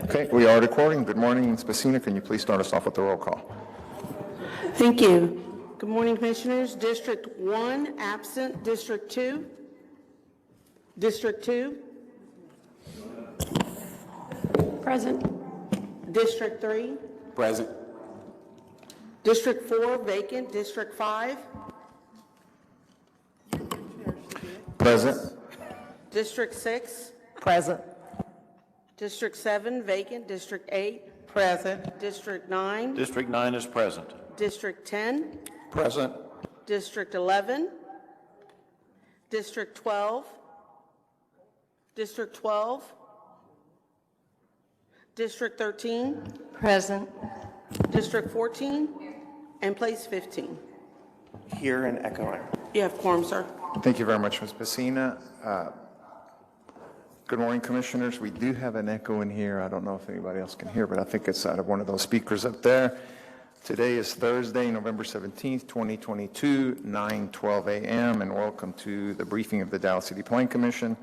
Okay, we are recording. Good morning, Ms. Pacina. Can you please start us off with the roll call? Thank you. Good morning, Commissioners. District 1, absent. District 2? District 2? Present. District 3? Present. District 4, vacant. District 5? Present. District 6? Present. District 7, vacant. District 8? Present. District 9? District 9 is present. District 10? Present. District 11? District 12? District 12? District 13? Present. District 14? And place 15. Here and echoing. You have quorum, sir. Thank you very much, Ms. Pacina. Good morning, Commissioners. We do have an echo in here. I don't know if anybody else can hear, but I think it's out of one of those speakers up there. Today is Thursday, November 17th, 2022, 9:12 a.m., and welcome to the briefing of the Dallas City Planning Commission.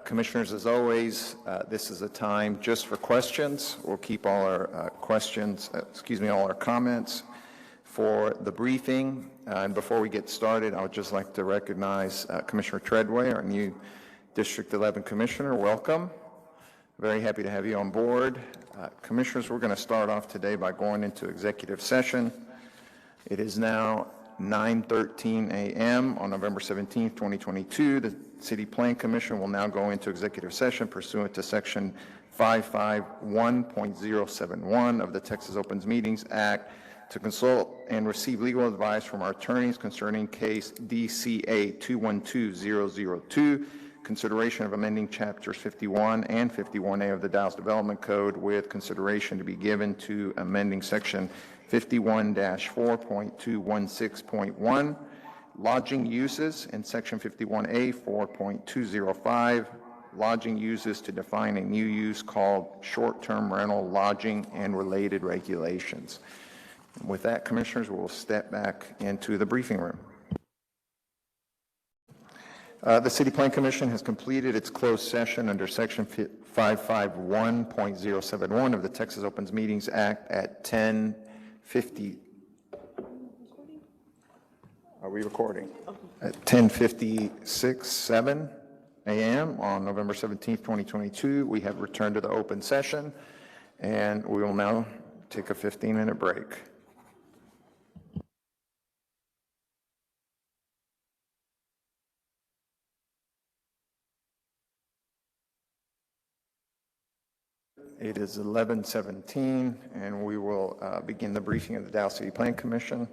Commissioners, as always, this is a time just for questions. We'll keep all our all our comments for the briefing. And before we get started, I would just like to recognize Commissioner Treadway, our new District 11 Commissioner. Welcome. Very happy to have you on board. Commissioners, we're going to start off today by going into executive session. It is now 9:13 a.m. on November 17th, 2022. The City Plan Commission will now go into executive session pursuant to Section 551.071 of the Texas Open Meetings Act to consult and receive legal advice from our attorneys concerning case DCA 212002, consideration of amending chapters 51 and 51A of the Dallas Development Code, with consideration to be given to amending section 51-4.216.1, lodging uses, and section 51A 4.205, lodging uses, to define a new use called short-term rental lodging and related regulations. With that, Commissioners, we'll step back into the briefing room. The City Plan Commission has completed its closed session under Section 551.071 of the Texas Open Meetings Act at 10:50. Are we recording? At 10:56 a.m. on November 17th, 2022. We have returned to the open session, and we will now take a 15-minute break. It is 11:17, and we will begin the briefing of the Dallas City Plan Commission.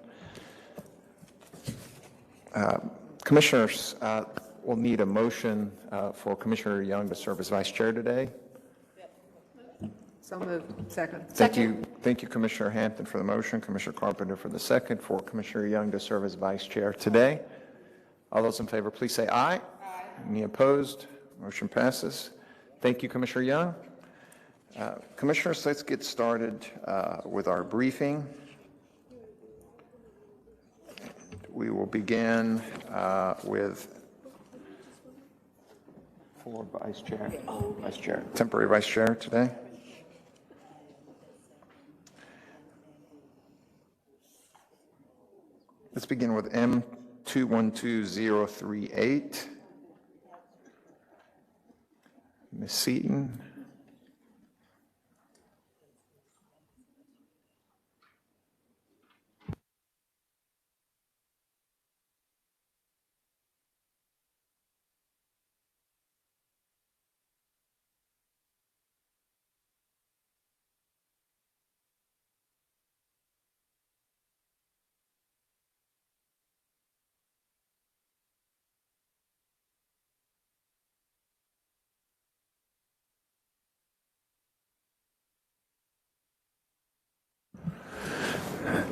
Commissioners, we'll need a motion for Commissioner Young to serve as Vice Chair today. So moved. Second. Thank you, Commissioner Hampton, for the motion, Commissioner Carpenter for the second, for Commissioner Young to serve as Vice Chair today. All those in favor, please say aye. Aye. Any opposed? Motion passes. Thank you, Commissioner Young. Commissioners, let's get started with our briefing. We will begin with Vice Chair, temporary Vice Chair today. Let's begin with M212038. Ms. Seaton.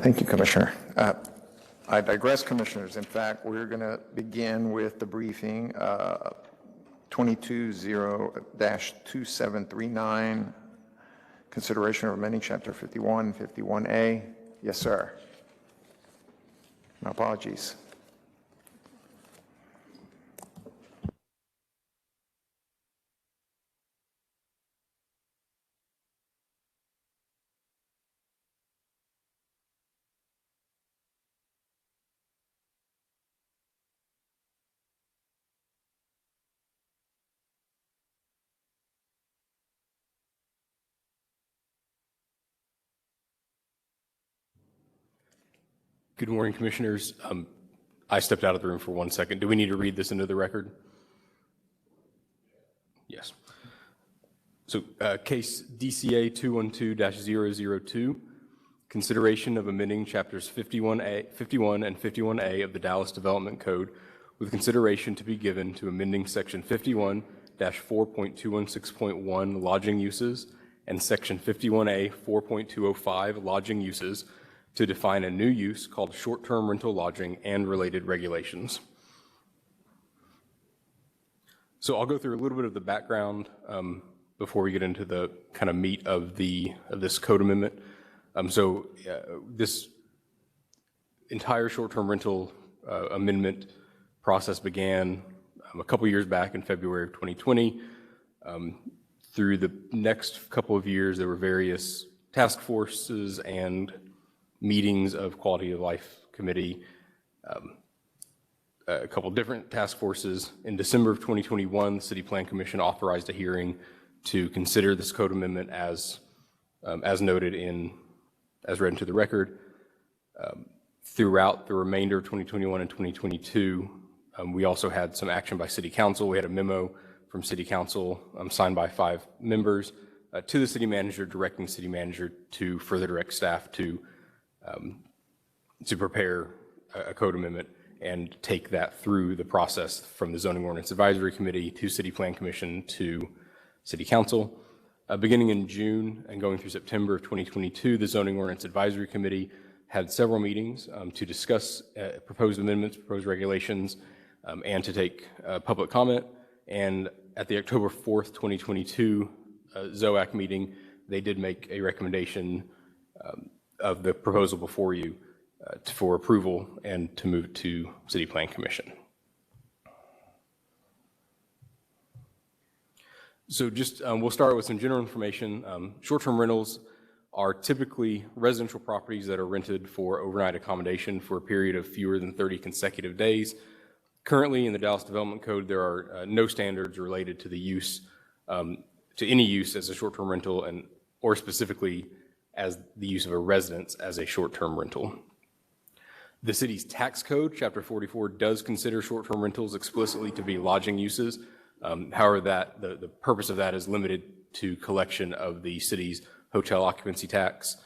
Thank you, Commissioner. I digress, Commissioners. In fact, we're going to begin with the briefing 220-2739, consideration of amending Chapter 51 and 51A. Yes, sir. My apologies. Good morning, Commissioners. I stepped out of the room for 1 second. Do we need to read this into the record? Yes. So case DCA 212-002, consideration of amending chapters 51 and 51A of the Dallas Development Code with consideration to be given to amending section 51-4.216.1 lodging uses and section 51A 4.205 lodging uses to define a new use called short-term rental lodging and related regulations. So I'll go through a little bit of the background before we get into the kind of meat of this code amendment. This entire short-term rental amendment process began a couple years back in February of 2020. Through the next couple of years, there were various task forces and meetings of Quality of Life Committee, a couple different task forces. In December of 2021, the City Plan Commission authorized a hearing to consider this code amendment as noted as read into the record. Throughout the remainder of 2021 and 2022, we also had some action by City Council. We had a memo from City Council signed by 5 members to the City Manager, directing the City Manager to further direct staff to prepare a code amendment and take that through the process from the Zoning Ordinance Advisory Committee to City Plan Commission to City Council. Beginning in June and going through September of 2022, the Zoning Ordinance Advisory Committee had several meetings to discuss proposed amendments, proposed regulations, and to take public comment. And at the October 4th, 2022 ZOAC meeting, they did make a recommendation of the proposal before you for approval and to move it to City Plan Commission. So just, we'll start with some general information. Short-term rentals are typically residential properties that are rented for overnight accommodation for a period of fewer than 30 consecutive days. Currently in the Dallas Development Code, there are no standards related to the use, to any use as a short-term rental or specifically as the use of a residence as a short-term rental. The city's tax code, Chapter 44, does consider short-term rentals explicitly to be lodging uses. However, the purpose of that is limited to collection of the city's hotel occupancy tax.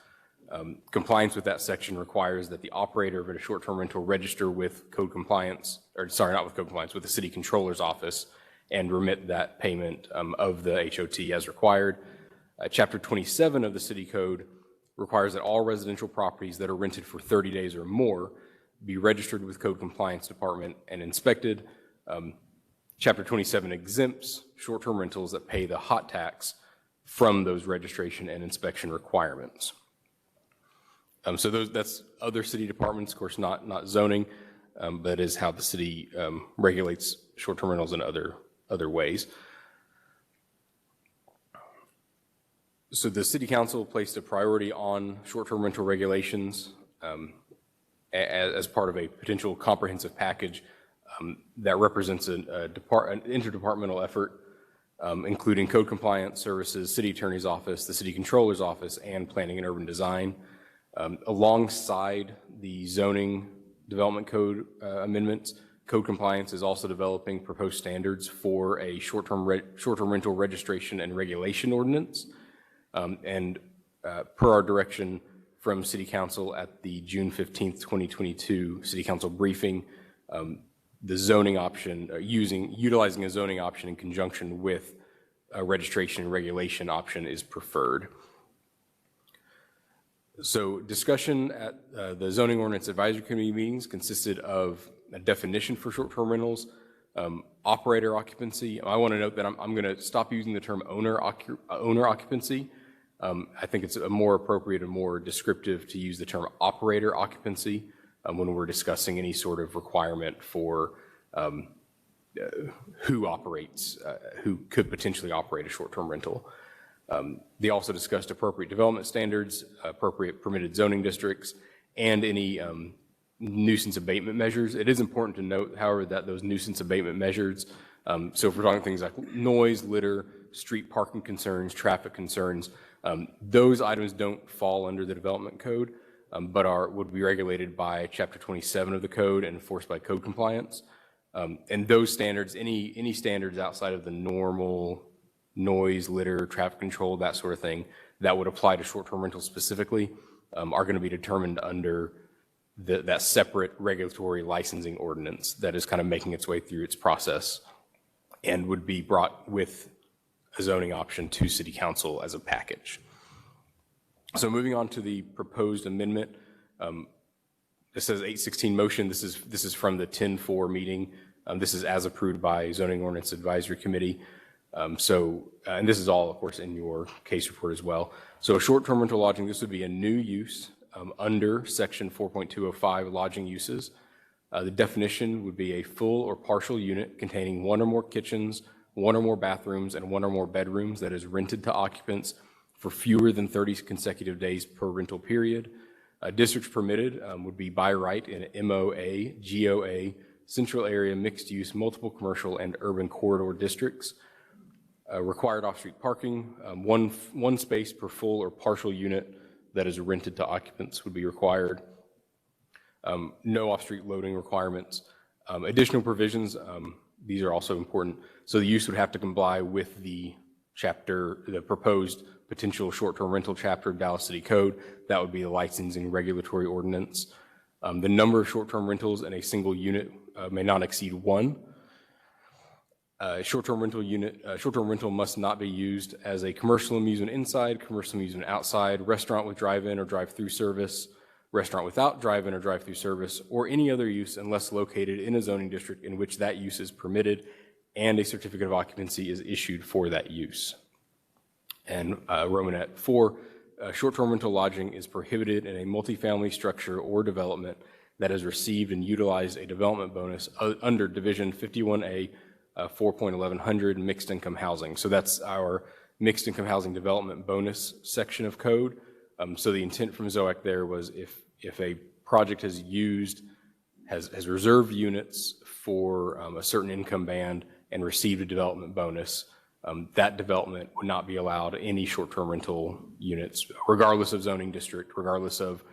Compliance with that section requires that the operator of a short-term rental register with code compliance, or sorry, not with code compliance, with the city controller's office and remit that payment of the HOT as required. Chapter 27 of the city code requires that all residential properties that are rented for 30 days or more be registered with code compliance department and inspected. Chapter 27 exempts short-term rentals that pay the hot tax from those registration and inspection requirements. So that's other city departments, of course, not zoning, but is how the city regulates short-term rentals in other ways. So the City Council placed a priority on short-term rental regulations as part of a potential comprehensive package that represents an interdepartmental effort, including code compliance services, city attorney's office, the city controller's office, and planning and urban design. Alongside the zoning development code amendments, code compliance is also developing proposed standards for a short-term rental registration and regulation ordinance. Per our direction from City Council at the June 15th, 2022 City Council briefing, the zoning option, utilizing a zoning option in conjunction with a registration and regulation option is preferred. So discussion at the Zoning Ordinance Advisory Committee meetings consisted of a definition for short-term rentals, operator occupancy. I want to note that I'm going to stop using the term owner occupancy. I think it's more appropriate and more descriptive to use the term operator occupancy when we're discussing any sort of requirement for who could potentially operate a short-term rental. They also discussed appropriate development standards, appropriate permitted zoning districts, and any nuisance abatement measures. It is important to note, however, that those nuisance abatement measures, so if we're talking things like noise, litter, street parking concerns, traffic concerns, those items don't fall under the development code. but would be regulated by Chapter 27 of the code and enforced by code compliance. And those standards, any standards outside of the normal noise, litter, traffic control, that sort of thing, that would apply to short-term rentals specifically, are going to be determined under that separate regulatory licensing ordinance that is kind of making its way through its process and would be brought with a zoning option to City Council as a package. So moving on to the proposed amendment, this says 816 motion. This is from the 10-4 meeting. This is as approved by Zoning Ordinance Advisory Committee. And this is all, of course, in your case report as well. So short-term rental lodging, this would be a new use under Section 4.205 lodging uses. The definition would be a full or partial unit containing one or more kitchens, one or more bathrooms, and one or more bedrooms that is rented to occupants for fewer than 30 consecutive days per rental period. Districts permitted would be by right in MOA, GOA, central area, mixed use, multiple commercial, and urban corridor districts. Required off-street parking, one space per full or partial unit that is rented to occupants would be required. No off-street loading requirements. Additional provisions, these are also important. So the use would have to comply with the proposed potential short-term rental chapter of Dallas City Code. That would be the licensing regulatory ordinance. The number of short-term rentals in a single unit may not exceed one. Short-term rental must not be used as a commercial amusement inside, commercial amusement outside, restaurant with drive-in or drive-through service, restaurant without drive-in or drive-through service, or any other use unless located in a zoning district in which that use is permitted and a certificate of occupancy is issued for that use. And Romanet 4, short-term rental lodging is prohibited in a multifamily structure or development that has received and utilized a development bonus under Division 51A 4.1100 mixed income housing. So that's our mixed income housing development bonus section of code. So the intent from ZOAC there was if a project has reserved units for a certain income band and received a development bonus, that development would not be allowed any short-term rental units, regardless of zoning district, regardless of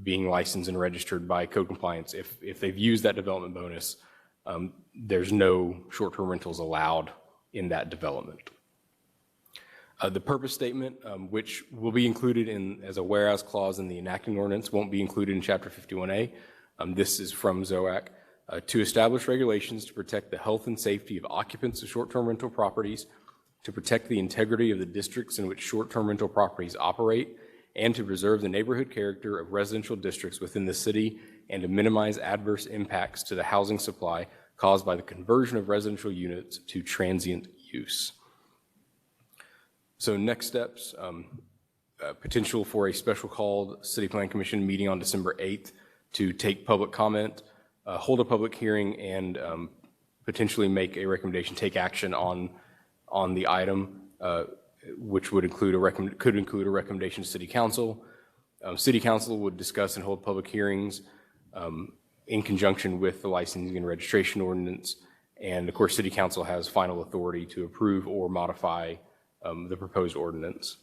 being licensed and registered by code compliance. If they've used that development bonus, there's no short-term rentals allowed in that development. The purpose statement, which will be included as a whereas clause in the enacting ordinance, won't be included in Chapter 51A. This is from ZOAC. To establish regulations to protect the health and safety of occupants of short-term rental properties, to protect the integrity of the districts in which short-term rental properties operate, and to preserve the neighborhood character of residential districts within the city, and to minimize adverse impacts to the housing supply caused by the conversion of residential units to transient use. So next steps, potential for a special called City Plan Commission meeting on December 8th to take public comment, hold a public hearing, and potentially make a recommendation, take action on the item, which would could include a recommendation to City Council. City Council would discuss and hold public hearings in conjunction with the licensing and registration ordinance. And of course, City Council has final authority to approve or modify the proposed ordinance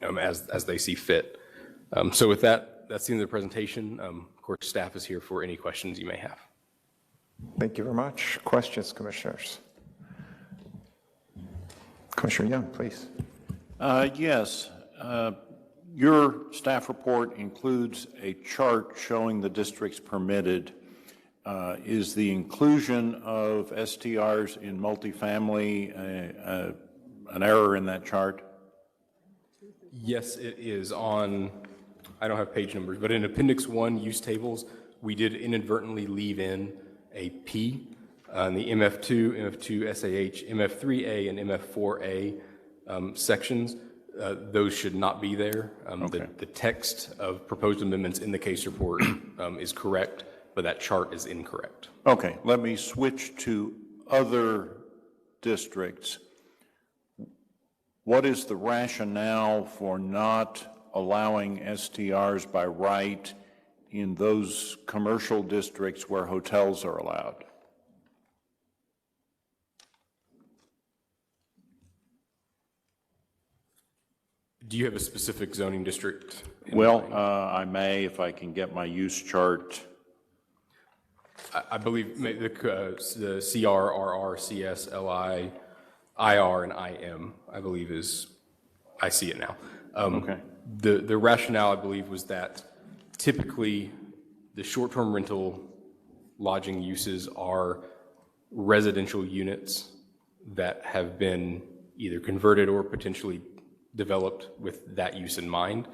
as they see fit. So with that, that's the end of the presentation. Of course, staff is here for any questions you may have. Thank you very much. Questions, commissioners? Commissioner Young, please. Yes. Your staff report includes a chart showing the districts permitted. Is the inclusion of STRs in multifamily an error in that chart? Yes, it is on, I don't have page numbers, but in Appendix 1 use tables, we did inadvertently leave in a P on the MF2, MF2 SAH, MF3A, and MF4A sections. Those should not be there. Okay. The text of proposed amendments in the case report is correct, but that chart is incorrect. Okay, let me switch to other districts. What is the rationale for not allowing STRs by right in those commercial districts where hotels are allowed? Do you have a specific zoning district? in Well, mind? I may, if I can get my use chart. I believe the CR, RR, CS, LI, IR, and IM, I believe is, I see it now. Okay. The rationale, I believe, was that typically the short-term rental lodging uses are residential units that have been either converted or potentially developed with that use in mind.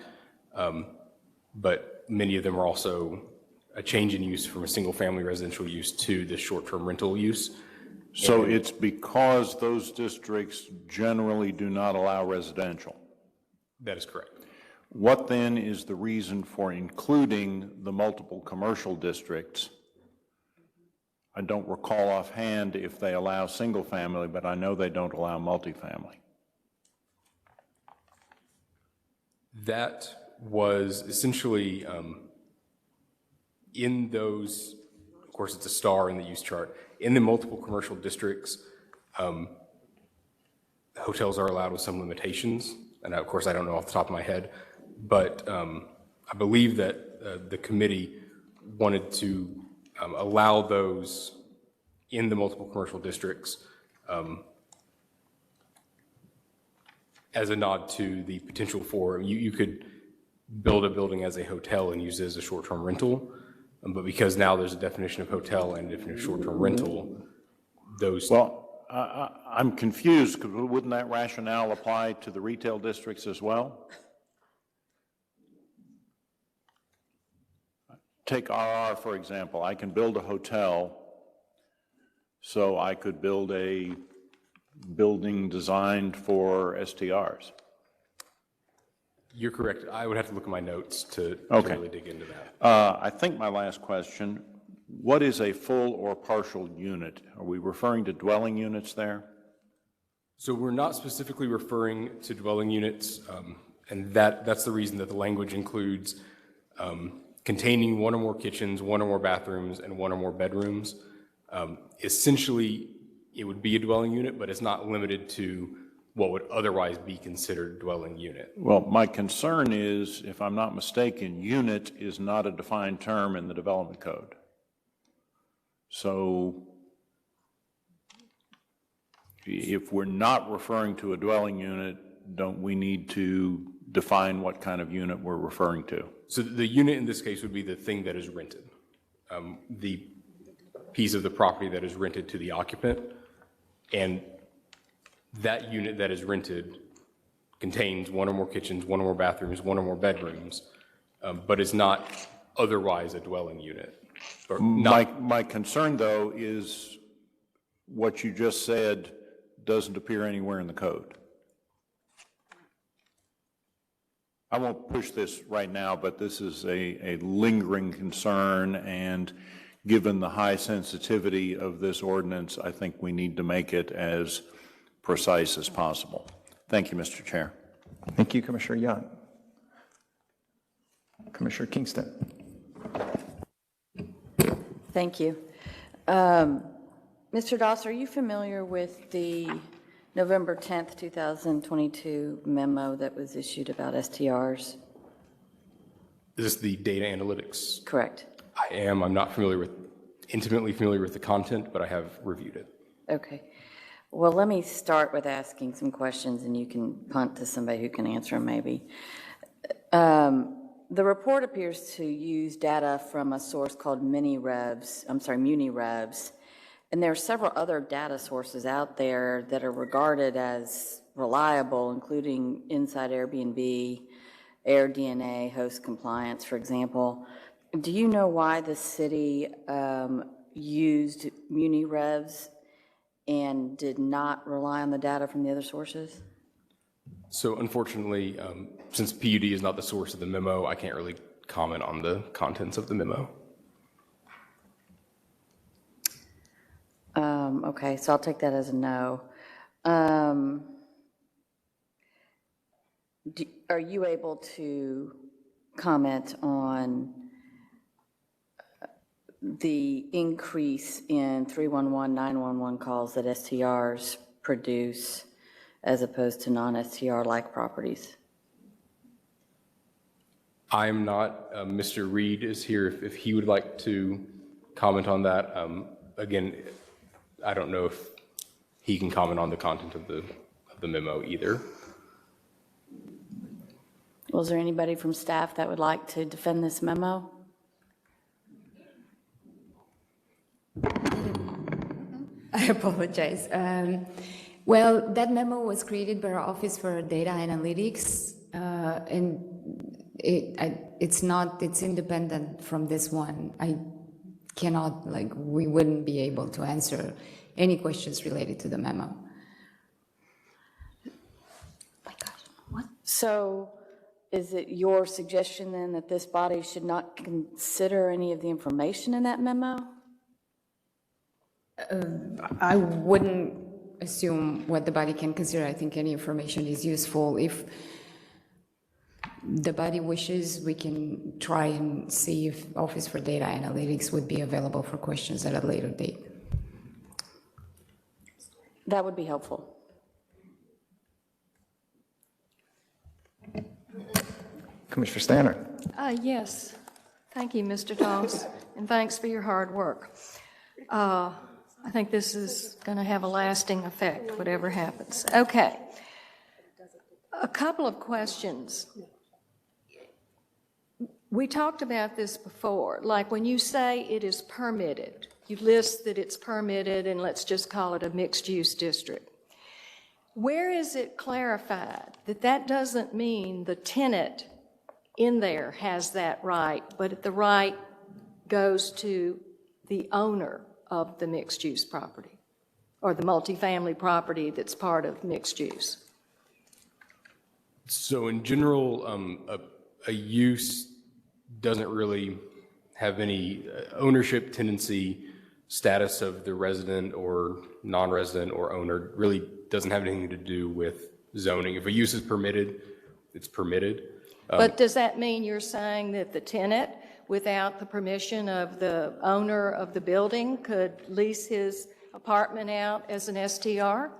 But many of them are also a change in use from a single-family residential use to the short-term rental use. So it's because those districts generally do not allow residential. That is correct. What then is the reason for including the multiple commercial districts? I don't recall offhand if they allow single-family, but I know they don't allow multifamily. That was essentially in those, of course, it's a star in the use chart, in the multiple commercial districts, hotels are allowed with some limitations. And of course, I don't know off the top of my head, but I believe that the committee wanted to allow those in the multiple commercial districts as a nod to the potential for, you could build a building as a hotel and use it as a short-term rental, but because now there's a definition of hotel and a definition of short-term rental, those. Well, I'm confused, because wouldn't that rationale apply to the retail districts as well? Take RR, for example. I can build a hotel, so I could build a building designed for STRs. You're correct. I would have to look at my notes to Okay. really dig into that. I think my last question, what is a full or partial unit? Are we referring to dwelling units there? So we're not specifically referring to dwelling units, and that's the reason that the language includes containing one or more kitchens, one or more bathrooms, and one or more bedrooms. Essentially, it would be a dwelling unit, but it's not limited to what would otherwise be considered a dwelling unit. Well, my concern is, if I'm not mistaken, unit is not a defined term in the development code. So if we're not referring to a dwelling unit, don't we need to define what kind of unit we're referring to? So the unit in this case would be the thing that is rented, the piece of the property that is rented to the occupant, and that unit that is rented contains one or more kitchens, one or more bathrooms, one or more bedrooms, but is not otherwise a dwelling unit. Or not, My concern, though, is what you just said doesn't appear anywhere in the code. I won't push this right now, but this is a lingering concern, and given the high sensitivity of this ordinance, I think we need to make it as precise as possible. Thank you, Mr. Chair. Thank you, Commissioner Young. Commissioner Kingston. Thank you. Mr. Doss, are you familiar with the November 10th, 2022 memo that was issued about STRs? is this the data analytics? Correct. I am. I'm not intimately familiar with the content, but I have reviewed it. Okay. Well, let me start with asking some questions, and you can punt to somebody who can answer them maybe. The report appears to use data from a source called MuniRevs, and there are several other data sources out there that are regarded as reliable, including Inside Airbnb, AirDNA, Host Compliance, for example. Do you know why the city used MuniRevs and did not rely on the data from the other sources? So unfortunately, since PUD is not the source of the memo, I can't really comment on the contents of the memo. Okay, so I'll take that as a no. Are you able to comment on the increase in 311, 911 calls that STRs produce as opposed to non-STR-like properties? I'm not, Mr. Reed is here if he would like to comment on that. Again, I don't know if he can comment on the content of the memo either. Was there anybody from staff that would like to defend this memo? I apologize. Well, that memo was created by our Office for Data Analytics, and it's independent from this one. I cannot, we wouldn't be able to answer any questions related to the memo. My gosh, what? So is it your suggestion then that this body should not consider any of the information in that memo? I wouldn't assume what the body can consider. I think any information is useful. If the body wishes, we can try and see if Office for Data Analytics would be available for questions at a later date. That would be helpful. Commissioner Stanner. Yes. Thank you, Mr. Doss, and thanks for your hard work. I think this is going to have a lasting effect, whatever happens. Okay. A couple of questions. We talked about this before, like when you say it is permitted, you list that it's permitted, and let's just call it a mixed-use district. Where is it clarified that that doesn't mean the tenant in there has that right, but the right goes to the owner of the mixed-use property or the multifamily property that's part of mixed use? So in general, a use doesn't really have any ownership tendency. Status of the resident or non-resident or owner really doesn't have anything to do with zoning. If a use is permitted, it's permitted. But does that mean you're saying that the tenant, without the permission of the owner of the building, could lease his apartment out as an STR?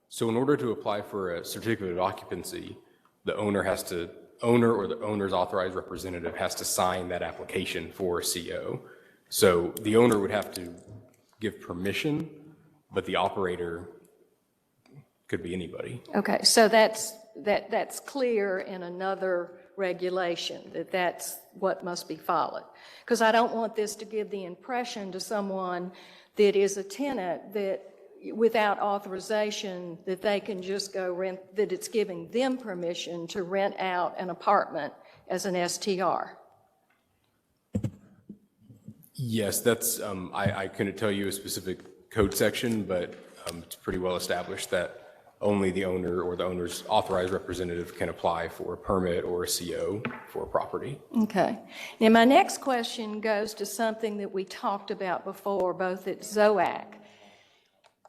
So in order to apply for a certificate of occupancy, the owner or the owner's authorized representative has to sign that application for a CO. So the owner would have to give permission, but the operator could be anybody. Okay, so that's clear in another regulation, that's what must be followed. Because I don't want this to give the impression to someone that is a tenant that without authorization that they can just go rent, that it's giving them permission to rent out an apartment as an STR. Yes, that's, I couldn't tell you a specific code section, but it's pretty well established that only the owner or the owner's authorized representative can apply for a permit or a CO for a property. Okay. Now, my next question goes to something that we talked about before, both at ZOAC.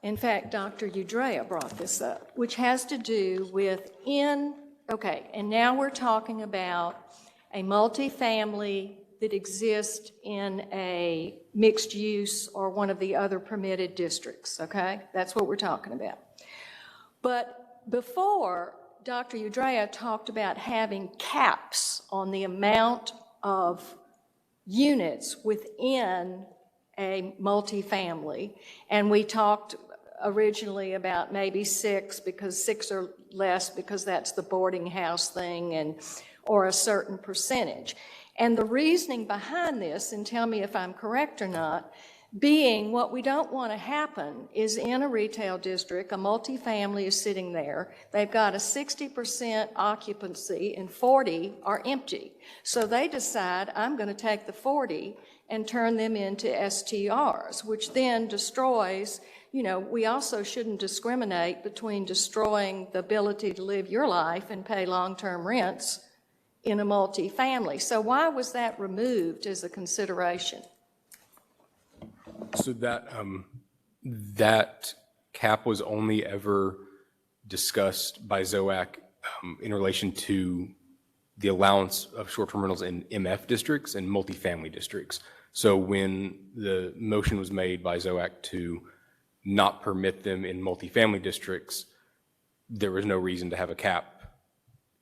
In fact, Dr. Udrea brought this up, which has to do with okay, and now we're talking about a multifamily that exists in a mixed use or one of the other permitted districts, okay? That's what we're talking about. But before, Dr. Udrea talked about having caps on the amount of units within a multifamily, and we talked originally about maybe 6 or less because that's the boarding house thing, or a certain percentage. And the reasoning behind this, and tell me if I'm correct or not, being what we don't want to happen is in a retail district, a multifamily is sitting there, they've got a 60% occupancy and 40 are empty. So they decide, I'm going to take the 40 and turn them into STRs, which then destroys, we also shouldn't discriminate between destroying the ability to live your life and pay long-term rents in a multifamily. So why was that removed as a consideration? So that cap was only ever discussed by ZOAC in relation to the allowance of short-term rentals in MF districts and multifamily districts. So when the motion was made by ZOAC to not permit them in multifamily districts, there was no reason to have a cap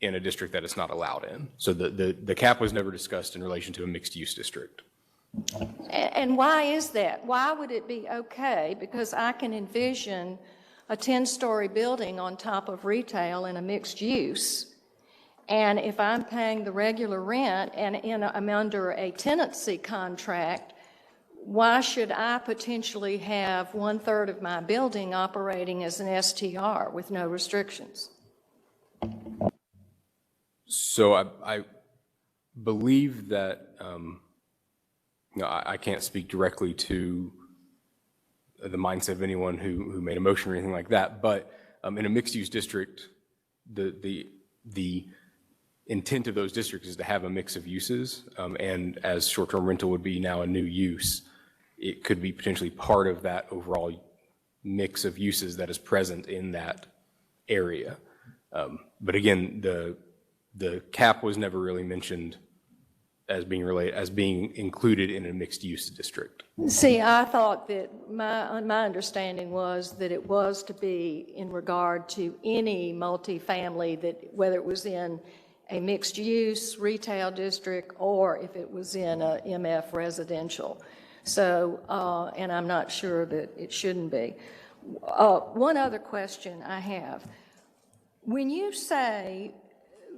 in a district that it's not allowed in. So the cap was never discussed in relation to a mixed-use district. And why is that? Why would it be okay? Because I can envision a 10-story building on top of retail in a mixed use. And if I'm paying the regular rent and I'm under a tenancy contract, why should I potentially have 1/3 of my building operating as an STR with no restrictions? So I believe that, I can't speak directly to the mindset of anyone who made a motion or anything like that, but in a mixed-use district, the intent of those districts is to have a mix of uses, and as short-term rental would be now a new use, it could be potentially part of that overall mix of uses that is present in that area. But again, the cap was never really mentioned as being included in a mixed-use district. See, I thought that my understanding was that it was to be in regard to any multifamily, that whether it was in a mixed-use retail district or if it was in a MF residential. So, and I'm not sure that it shouldn't be. One other question I have. When you say,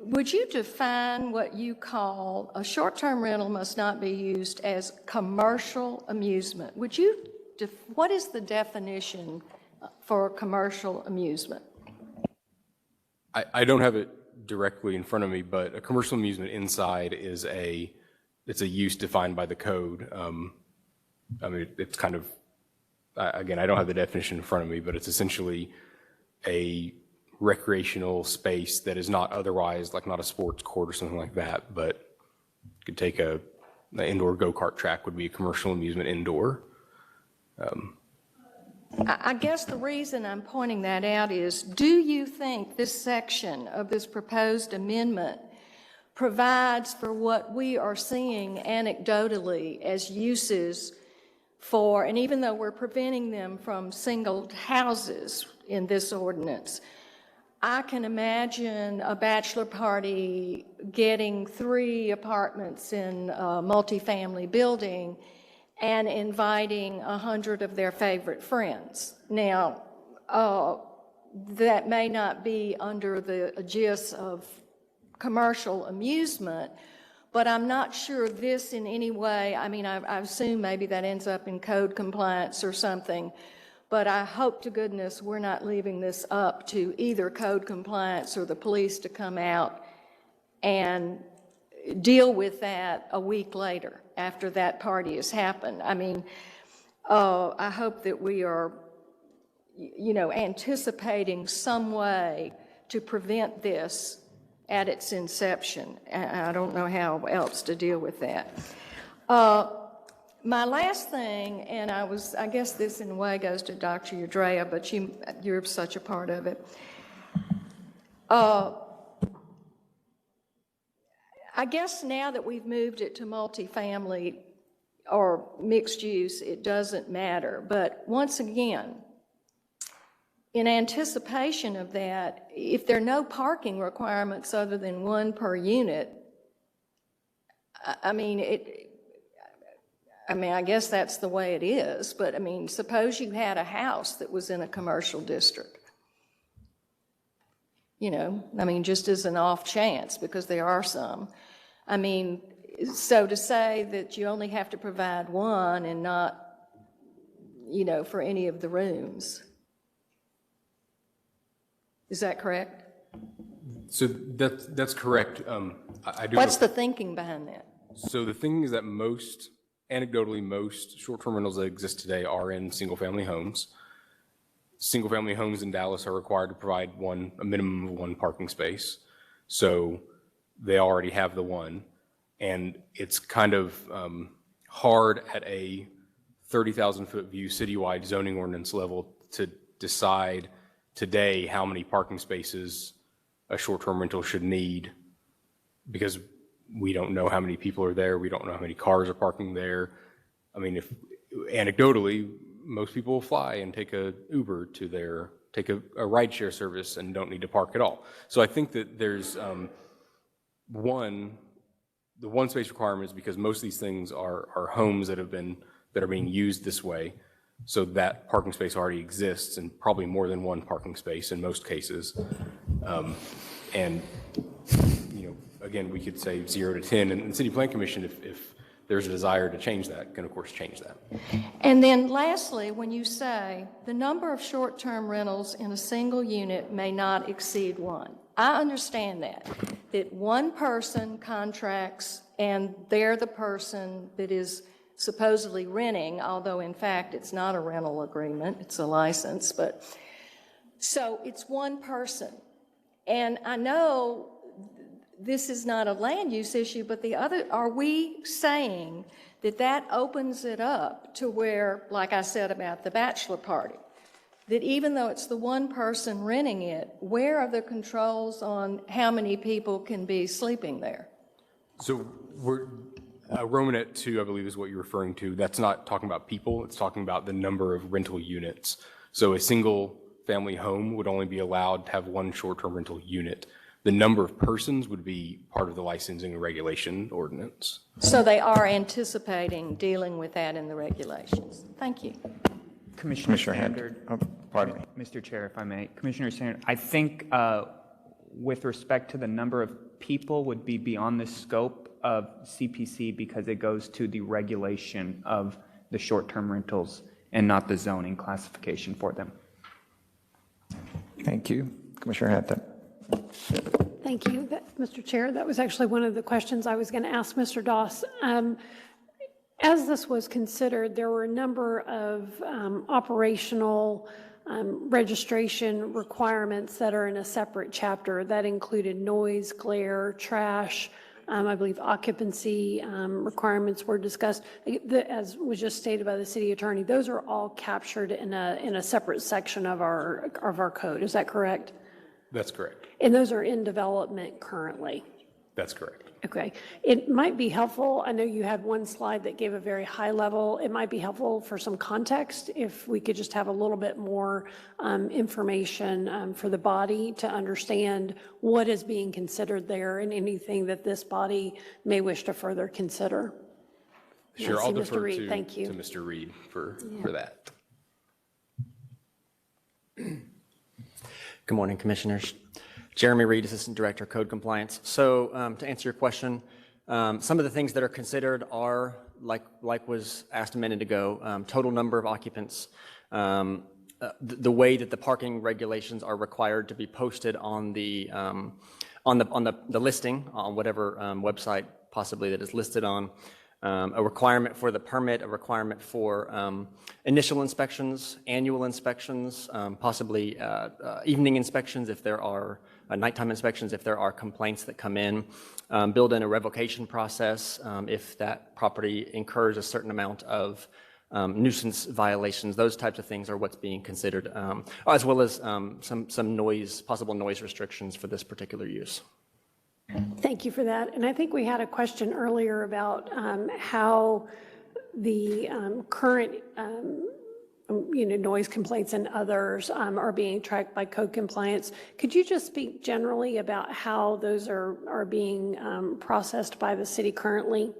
would you define what you call a short-term rental must not be used as commercial amusement? What is the definition for commercial amusement? I don't have it directly in front of me, but a commercial amusement inside is it's a use defined by the code. I mean, it's kind of, again, I don't have the definition in front of me, but it's essentially a recreational space that is not otherwise, like not a sports court or something like that, but you could take an indoor go-kart track would be a commercial amusement indoor. I guess the reason I'm pointing that out is, do you think this section of this proposed amendment provides for what we are seeing anecdotally as uses for, and even though we're preventing them from single houses in this ordinance, I can imagine a bachelor party getting 3 apartments in a multifamily building and inviting 100 of their favorite friends. Now, that may not be under the aegis of commercial amusement, but I'm not sure this in any way, I mean, I assume maybe that ends up in code compliance or something, but I hope to goodness we're not leaving this up to either code compliance or the police to come out and deal with that a week later after that party has happened. I mean, I hope that we are, anticipating some way to prevent this at its inception. I don't know how else to deal with that. My last thing, and I guess this in a way goes to Dr. Udrea, but you're such a part of it. I guess now that we've moved it to multifamily or mixed use, it doesn't matter. But once again, in anticipation of that, if there are no parking requirements other than 1 per unit, I guess that's the way it is, but suppose you had a house that was in a commercial district. Just as an off chance, because there are some. So to say that you only have to provide 1 and not, for any of the rooms. Is that correct? So that's correct. I do. What's the thinking behind that? So the thing is that anecdotally, most short-term rentals that exist today are in single-family homes. Single-family homes in Dallas are required to provide a minimum of 1 parking space. So they already have the 1. And it's kind of hard at a 30,000-foot view citywide zoning ordinance level to decide today how many parking spaces a short-term rental should need, because we don't know how many people are there. We don't know how many cars are parking there. If anecdotally, most people will fly and take a Uber to take a rideshare service and don't need to park at all. So I think that there's the one space requirement is because most of these things are homes that are being used this way. So that parking space already exists, and probably more than one parking space in most cases. And, again, we could say 0 to 10, and the City Plan Commission, if there's a desire to change that, can of course change that. And then lastly, when you say the number of short-term rentals in a single unit may not exceed one, I understand that one person contracts and they're the person that is supposedly renting, although in fact it's not a rental agreement, it's a license, but so it's one person. And I know this is not a land use issue, but are we saying that opens it up to where, like I said about the bachelor party, that even though it's the one person renting it, where are the controls on how many people can be sleeping there? So we're, Romanet 2, I believe is what you're referring to. That's not talking about people, it's talking about the number of rental units. So a single family home would only be allowed to have one short-term rental unit. The number of persons would be part of the licensing and regulation ordinance. So they are anticipating dealing with that in the regulations. Thank you. Commissioner Standard. Pardon me. Mr. Chair, if I may. Commissioner Standard, I think with respect to the number of people would be beyond the scope of CPC because it goes to the regulation of the short-term rentals and not the zoning classification for them. Thank you. Commissioner Hampton. Thank you, Mr. Chair. That was actually one of the questions I was going to ask Mr. Doss. As this was considered, there were a number of operational registration requirements that are in a separate chapter. That included noise, glare, trash. I believe occupancy requirements were discussed. As was just stated by the city attorney, those are all captured in a separate section of our code. Is that correct? That's correct. And those are in development currently? That's correct. Okay. It might be helpful, I know you had one slide that gave a very high level. It might be helpful for some context if we could just have a little bit more information for the body to understand what is being considered there and anything that this body may wish to further consider. Sure, I I'll see Mr. defer Reed. Thank you. to Mr. Reed for that. Good morning, Commissioners. Jeremy Reed, Assistant Director, Code Compliance. So to answer your question, some of the things that are considered are, like was asked a minute ago, total number of occupants, the way that the parking regulations are required to be posted on the listing on whatever website possibly that is listed on, a requirement for the permit, a requirement for initial inspections, annual inspections, possibly evening inspections if there are nighttime inspections if there are complaints that come in, build in a revocation process if that property incurs a certain amount of nuisance violations. Those types of things are what's being considered, as well as some noise, possible noise restrictions for this particular use. Thank you for that. And I think we had a question earlier about how the current noise complaints and others are being tracked by code compliance. Could you just speak generally about how those are being processed by the city currently?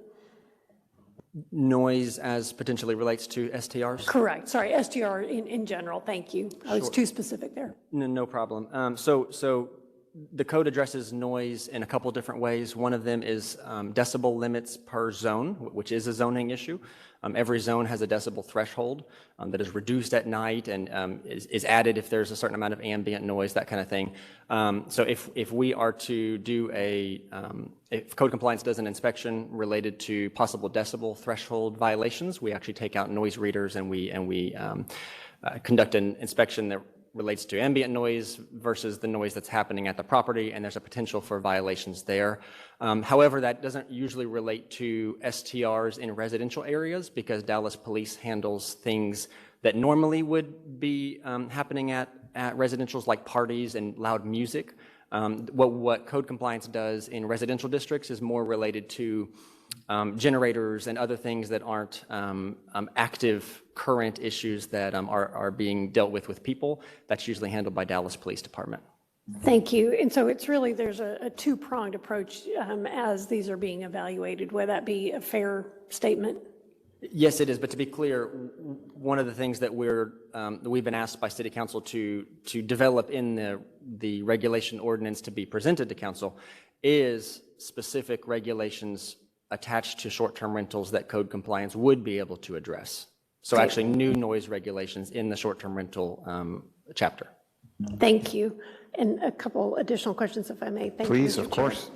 Noise as potentially relates to STRs? Correct. Sorry, STR in general. Thank you. I was too specific there. No problem. So the code addresses noise in a couple different ways. One of them is decibel limits per zone, which is a zoning issue. Every zone has a decibel threshold that is reduced at night and is added if there's a certain amount of ambient noise, that kind of thing. So if we are to do if code compliance does an inspection related to possible decibel threshold violations, we actually take out noise readers and we conduct an inspection that relates to ambient noise versus the noise that's happening at the property, and there's a potential for violations there. However, that doesn't usually relate to STRs in residential areas because Dallas Police handles things that normally would be happening at residentials like parties and loud music. What code compliance does in residential districts is more related to generators and other things that aren't active current issues that are being dealt with people. That's usually handled by Dallas Police Department. Thank you. And so it's really, there's a two-pronged approach as these are being evaluated. Would that be a fair statement? Yes, it is. But to be clear, one of the things that we've been asked by City Council to develop in the regulation ordinance to be presented to Council is specific regulations attached to short-term rentals that code compliance would be able to address. So actually new noise regulations in the short-term rental chapter. Thank you. And a couple additional questions, if I may. Thank you, Please, Mr. of Chair. course.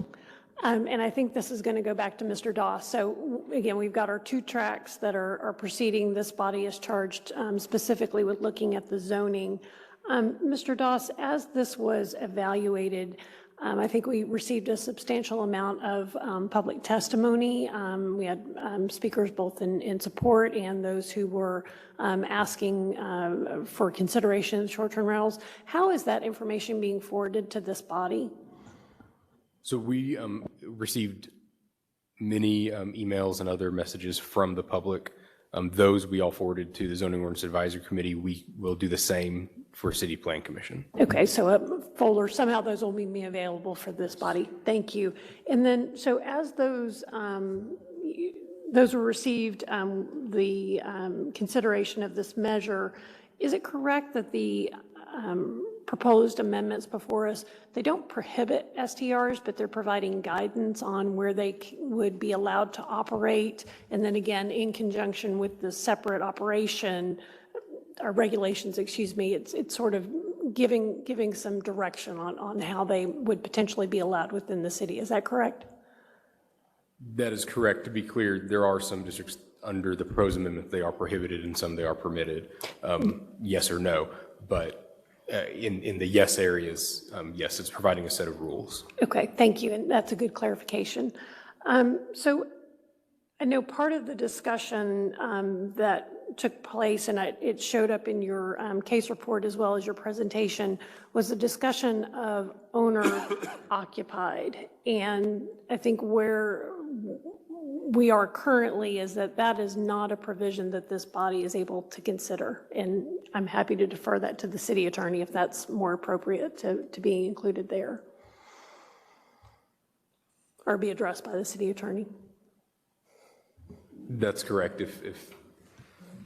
And I think this is going to go back to Mr. Doss. So again, we've got our two tracks that are proceeding. This body is charged specifically with looking at the zoning. Mr. Doss, as this was evaluated, I think we received a substantial amount of public testimony. We had speakers both in support and those who were asking for consideration of short-term rentals. How is that information being forwarded to this body? So we received many emails and other messages from the public. Those we all forwarded to the Zoning Ordinance Advisory Committee. We will do the same for City Plan Commission. Okay, so a folder, somehow those will be available for this body. Thank you. And then, so as those were received, the consideration of this measure, is it correct that the proposed amendments before us, they don't prohibit STRs, but they're providing guidance on where they would be allowed to operate? And then again, in conjunction with the separate operation, or regulations, excuse me, it's sort of giving some direction on how they would potentially be allowed within the city. Is that correct? That is correct. To be clear, there are some districts under the proposed amendment, they are prohibited, and some they are permitted, yes or no. But in the yes areas, yes, it's providing a set of rules. Okay, thank you, and that's a good clarification. So I know part of the discussion that took place, and it showed up in your case report as well as your presentation, was the discussion of owner occupied. And I think where we are currently is that is not a provision that this body is able to consider. And I'm happy to defer that to the city attorney if that's more appropriate to be included there, or be addressed by the city attorney. That's correct. If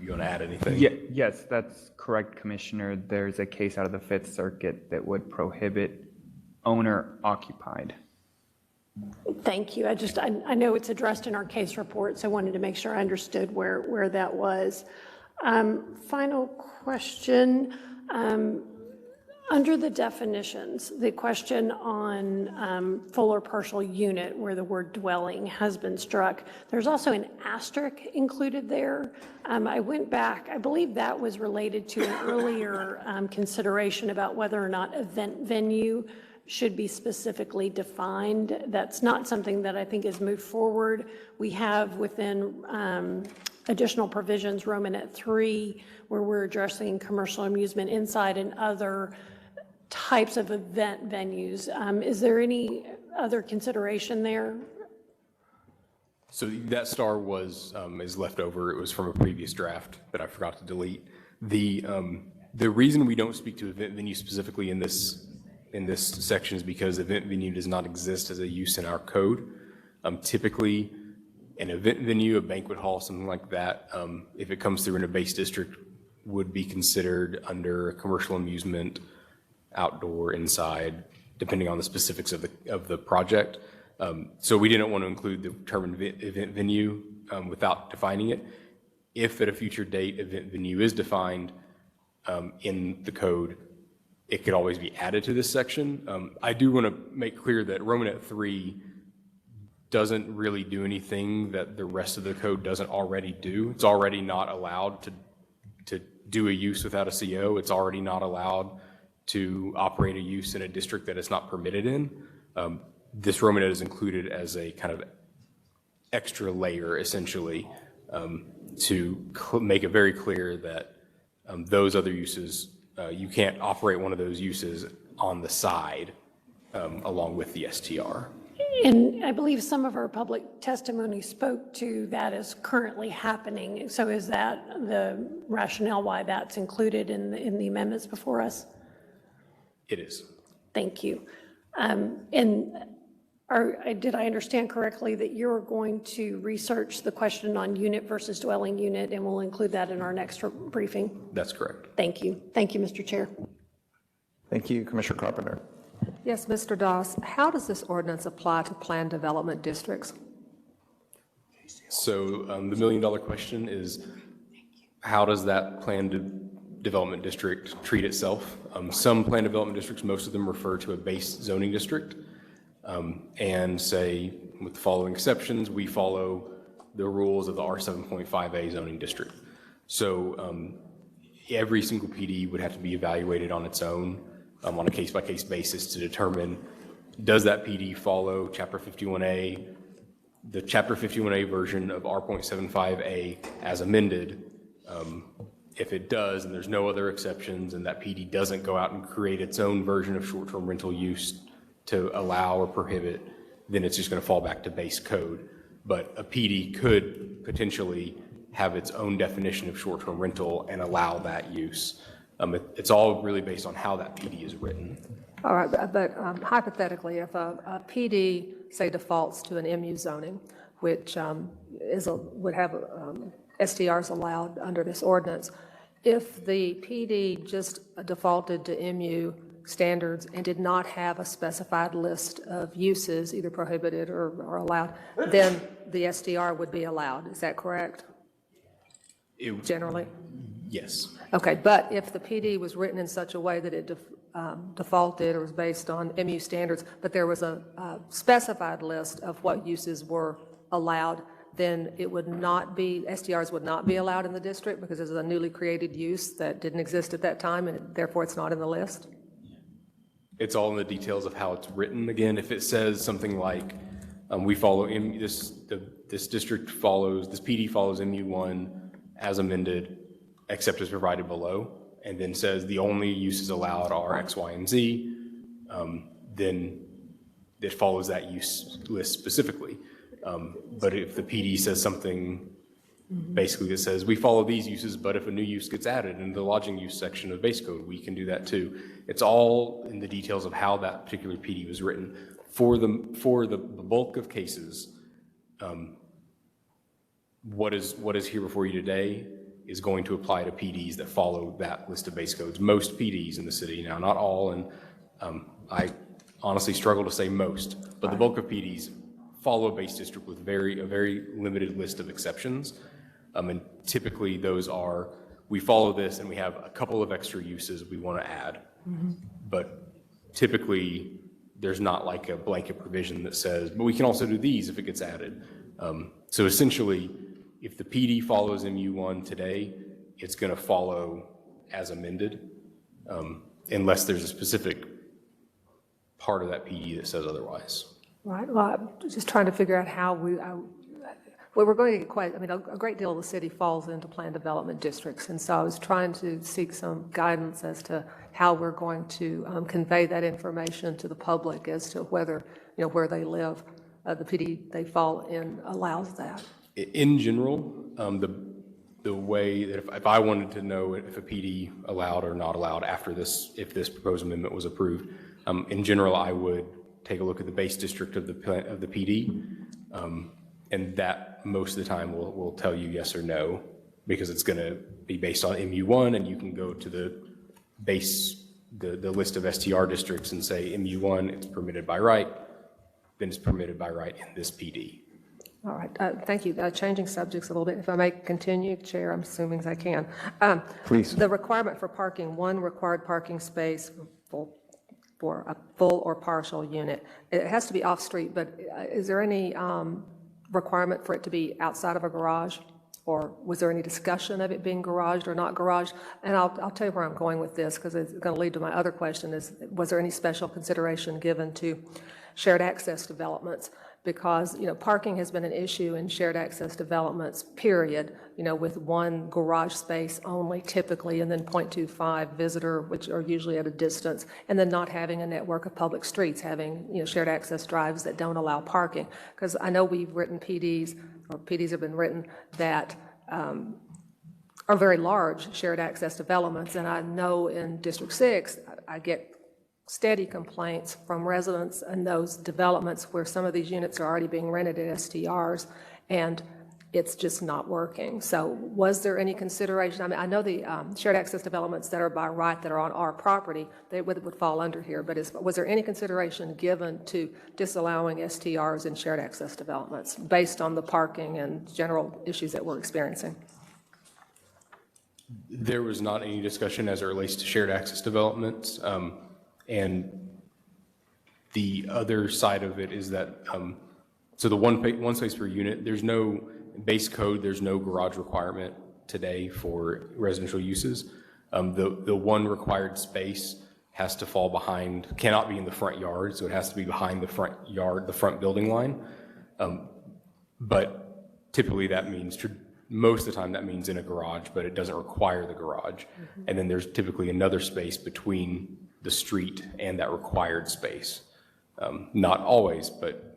you want to add anything. Yes, that's correct, Commissioner. There's a case out of the Fifth Circuit that would prohibit owner occupied. Thank you. I know it's addressed in our case report, so I wanted to make sure I understood where that was. Final question. Under the definitions, the question on full or partial unit where the word dwelling has been struck, there's also an asterisk included there. I went back, I believe that was related to an earlier consideration about whether or not event venue should be specifically defined. That's not something that I think has moved forward. We have within additional provisions, Romanet 3, where we're addressing commercial amusement inside and other types of event venues. Is there any other consideration there? So that star is left over. It was from a previous draft that I forgot to delete. The reason we don't speak to event venue specifically in this section is because event venue does not exist as a use in our code. Typically, an event venue, a banquet hall, something like that, if it comes through in a base district, would be considered under commercial amusement, outdoor, inside, depending on the specifics of the project. So we didn't want to include the term event venue without defining it. If at a future date event venue is defined in the code, it could always be added to this section. I do want to make clear that Romanet 3 doesn't really do anything that the rest of the code doesn't already do. It's already not allowed to do a use without a CO. It's already not allowed to operate a use in a district that it's not permitted in. This Romanet is included as a kind of extra layer, essentially, to make it very clear that those other uses, you can't operate one of those uses on the side along with the STR. And I believe some of our public testimony spoke to that as currently happening. So is that the rationale why that's included in the amendments before us? It is. Thank you. Did I understand correctly that you're going to research the question on unit versus dwelling unit, and we'll include that in our next briefing? That's correct. Thank you. Thank you, Mr. Chair. Thank you, Commissioner Carpenter. Yes, Mr. Doss, how does this ordinance apply to planned development districts? So the million-dollar question is, how does that planned development district treat itself? Some planned development districts, most of them refer to a base zoning district and say, with the following exceptions, we follow the rules of the R7.5A zoning district. So every single PD would have to be evaluated on its own on a case-by-case basis to determine, does that PD follow Chapter 51A, the Chapter 51A version of R.75A as amended. If it does, and there's no other exceptions, and that PD doesn't go out and create its own version of short-term rental use to allow or prohibit, then it's just going to fall back to base code. But a PD could potentially have its own definition of short-term rental and allow that use. It's all really based on how that PD is written. All right, but hypothetically, if a PD, say, defaults to an MU zoning, which would have STRs allowed under this ordinance, if the PD just defaulted to MU standards and did not have a specified list of uses, either prohibited or allowed, then the STR would be allowed. Is that correct? Generally? Yes. Okay, but if the PD was written in such a way that it defaulted or was based on MU standards, but there was a specified list of what uses were allowed, then it would not be, STRs would not be allowed in the district because it's a newly created use that didn't exist at that time, and therefore it's not in the list? It's all in the details of how it's written. Again, if it says something like, we follow, this district follows, this PD follows MU1 as amended, except as provided below, and then says the only uses allowed are X, Y, and Z, then it follows that use list specifically. But if the PD says something basically that says, we follow these uses, but if a new use gets added in the lodging use section of base code, we can do that too. It's all in the details of how that particular PD was written. For the bulk of cases, what is here before you today is going to apply to PDs that follow that list of base codes. Most PDs in the city, now not all, and I honestly struggle to say most, but the bulk of PDs follow a base district with a very limited list of exceptions. And typically those are, we follow this and we have a couple of extra uses we want to add. But typically there's not like a blanket provision that says, but we can also do these if it gets added. So essentially, if the PD follows MU1 today, it's going to follow as amended, unless there's a specific part of that PD that says otherwise. Right. Well, I'm just trying to figure out how we're going to get quite, I mean, a great deal of the city falls into planned development districts. And so I was trying to seek some guidance as to how we're going to convey that information to the public as to whether, where they live, the PD they fall in allows that. In general, the way that if I wanted to know if a PD allowed or not allowed after this, if this proposed amendment was approved, in general, I would take a look at the base district of the PD, and that most of the time will tell you yes or no, because it's going to be based on MU1, and you can go to the base, the list of STR districts and say MU1, it's permitted by right, then it's permitted by right in this PD. All right, thank you. Changing subjects a little bit, if I may continue, Chair, I'm assuming I can. Please. The requirement for parking, one required parking space for a full or partial unit. It has to be off-street, but is there any requirement for it to be outside of a garage? Or was there any discussion of it being garaged or not garaged? And I'll tell you where I'm going with this, because it's going to lead to my other question, is was there any special consideration given to shared access developments? because, parking has been an issue in shared access developments, period, with one garage space only typically, and then 0.25 visitor, which are usually at a distance, and then not having a network of public streets, having, shared access drives that don't allow parking. Because I know we've written PDs, or PDs have been written, that are very large shared access developments, and I know in District 6, I get steady complaints from residents in those developments where some of these units are already being rented at STRs, and it's just not working. So was there any consideration? I mean, I know the shared access developments that are by right, that are on our property, they would fall under here, but was there any consideration given to disallowing STRs in shared access developments based on the parking and general issues that we're experiencing? There was not any discussion as it relates to shared access developments. And the other side of it is that, so the one space per unit, there's no base code, there's no garage requirement today for residential uses. The one required space has to fall behind, cannot be in the front yard, so it has to be behind the front yard, the front building line. But typically that means, most of the time that means in a garage, but it doesn't require the garage. And then there's typically another space between the street and that required space. Not always, but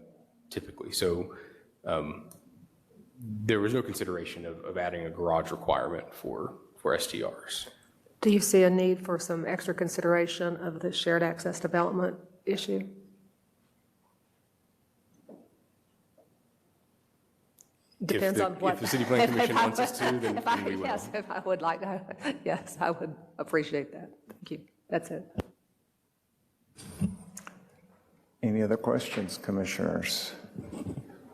typically. So there was no consideration of adding a garage requirement for STRs. Do you see a need for some extra consideration of the shared access development issue? Depends on what. If the City Planning Commission wants us to, then we will. Yes, if I would like to, yes, I would appreciate that. Thank you. That's it. Any other questions, commissioners?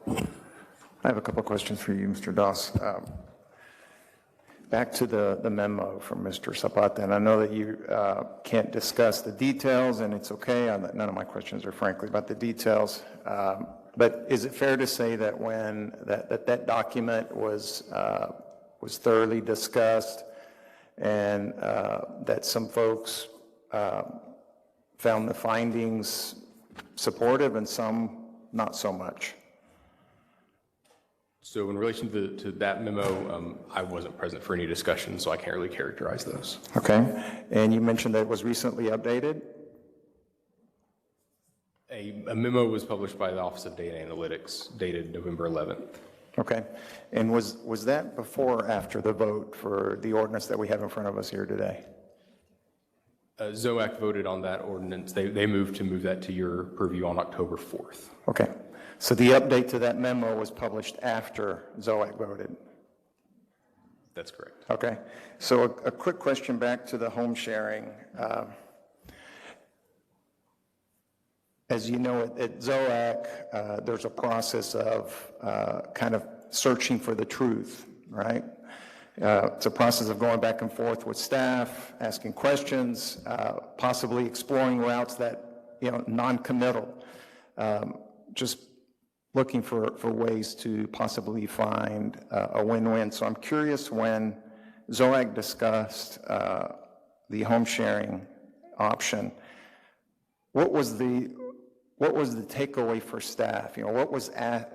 I have a couple of questions for you, Mr. Doss. Back to the memo from Mr. Zapata, and I know that you can't discuss the details, and it's okay. None of my questions are frankly about the details. But is it fair to say that when that document was thoroughly discussed, and that some folks found the findings supportive and some not so much? So in relation to that memo, I wasn't present for any discussion, so I can't really characterize those. Okay. And you mentioned that it was recently updated? A memo was published by the Office of Data Analytics dated November 11th. Okay. And was that before or after the vote for the ordinance that we have in front of us here today? ZOAC voted on that ordinance. They moved that to your purview on October 4th. Okay. So the update to that memo was published after ZOAC voted? That's correct. Okay. So a quick question back to the home sharing. As you know, at ZOAC, there's a process of kind of searching for the truth, right? It's a process of going back and forth with staff, asking questions, possibly exploring routes that, non-committal, just looking for ways to possibly find a win-win. So I'm curious, when ZOAC discussed the home sharing option, what was the takeaway for staff? What was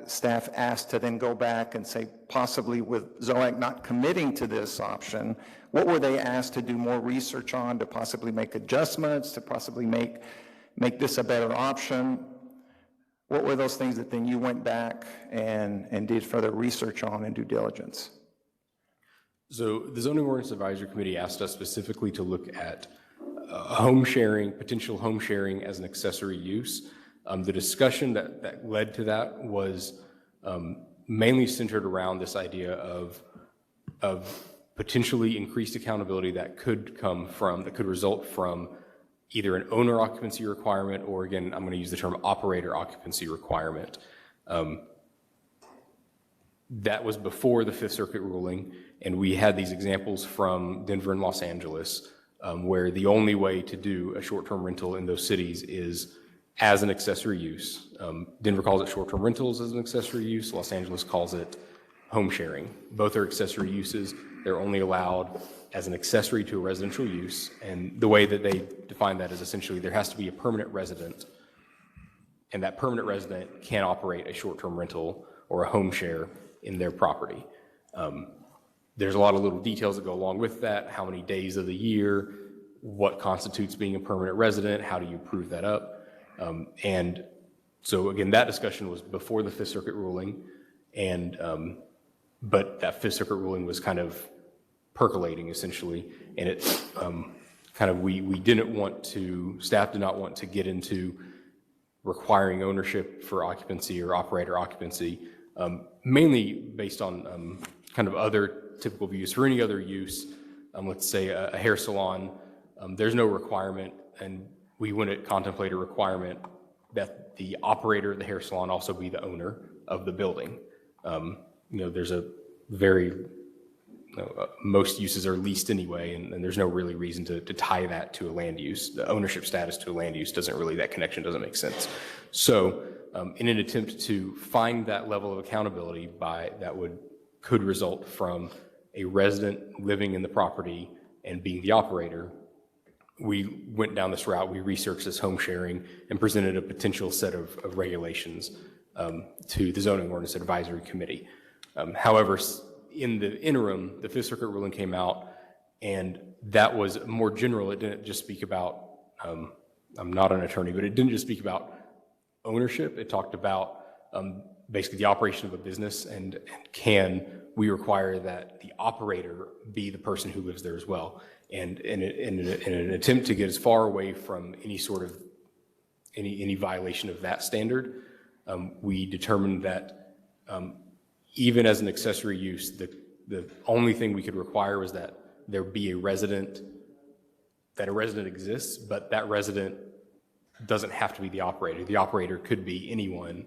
staff asked to then go back and say, possibly with ZOAC not committing to this option, what were they asked to do more research on, to possibly make adjustments, to possibly make this a better option? What were those things that then you went back and did further research on and due diligence? So the Zoning Ordinance Advisory Committee asked us specifically to look at home sharing, potential home sharing as an accessory use. The discussion that led to that was mainly centered around this idea of potentially increased accountability that could result from either an owner occupancy requirement, or again, I'm going to use the term operator occupancy requirement. That was before the Fifth Circuit ruling, and we had these examples from Denver and Los Angeles, where the only way to do a short-term rental in those cities is as an accessory use. Denver calls it short-term rentals as an accessory use. Los Angeles calls it home sharing. Both are accessory uses. They're only allowed as an accessory to a residential use. And the way that they define that is essentially there has to be a permanent resident and that permanent resident can operate a short-term rental or a home share in their property. There's a lot of little details that go along with that, how many days of the year, what constitutes being a permanent resident, how do you prove that up? And so again, that discussion was before the Fifth Circuit ruling, and but that Fifth Circuit ruling was kind of percolating essentially, and it we didn't want to, staff did not want to get into requiring ownership for occupancy or operator occupancy, mainly based on kind of other typical views. For any other use, let's say a hair salon, there's no requirement, and we wouldn't contemplate a requirement that the operator of the hair salon also be the owner of the building. There's a very, most uses are leased anyway, and there's no really reason to tie that to a land use. The ownership status to a land use doesn't really, that connection doesn't make sense. So in an attempt to find that level of accountability could result from a resident living in the property and being the operator, we went down this route. We researched this home sharing and presented a potential set of regulations to the Zoning Ordinance Advisory Committee. However, in the interim, the Fifth Circuit ruling came out, and that was more general. It didn't just speak about, I'm not an attorney, but it didn't just speak about ownership. It talked about basically the operation of a business, and can we require that the operator be the person who lives there as well. And in an attempt to get as far away from any sort of any violation of that standard, we determined that even as an accessory use, the only thing we could require was that there be a resident exists, but that resident doesn't have to be the operator. The operator could be anyone,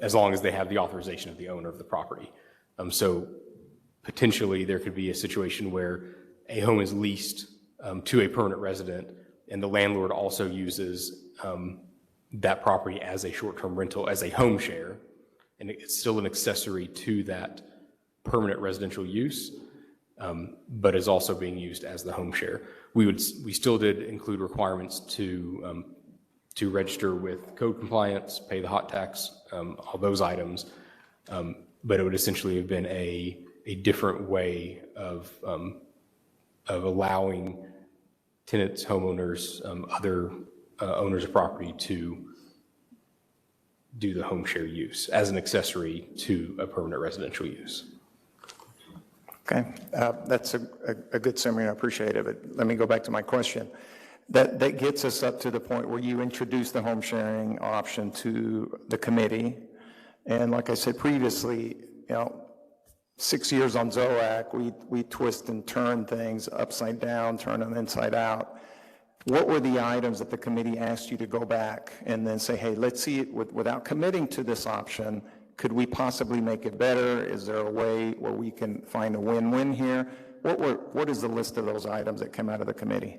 as long as they have the authorization of the owner of the property. So potentially there could be a situation where a home is leased to a permanent resident, and the landlord also uses that property as a short-term rental, as a home share, and it's still an accessory to that permanent residential use, but is also being used as the home share. We still did include requirements to register with code compliance, pay the hot tax, all those items, but it would essentially have been a different way of allowing tenants, homeowners, other owners of property to do the home share use as an accessory to a permanent residential use. Okay, that's a good summary, and I appreciate it, but let me go back to my question. That gets us up to the point where you introduce the home sharing option to the committee, and like I said previously, 6 years on ZOAC, we twist and turn things upside down, turn them inside out. What were the items that the committee asked you to go back and then say, hey, let's see it without committing to this option? Could we possibly make it better? Is there a way where we can find a win-win here? What is the list of those items that came out of the committee?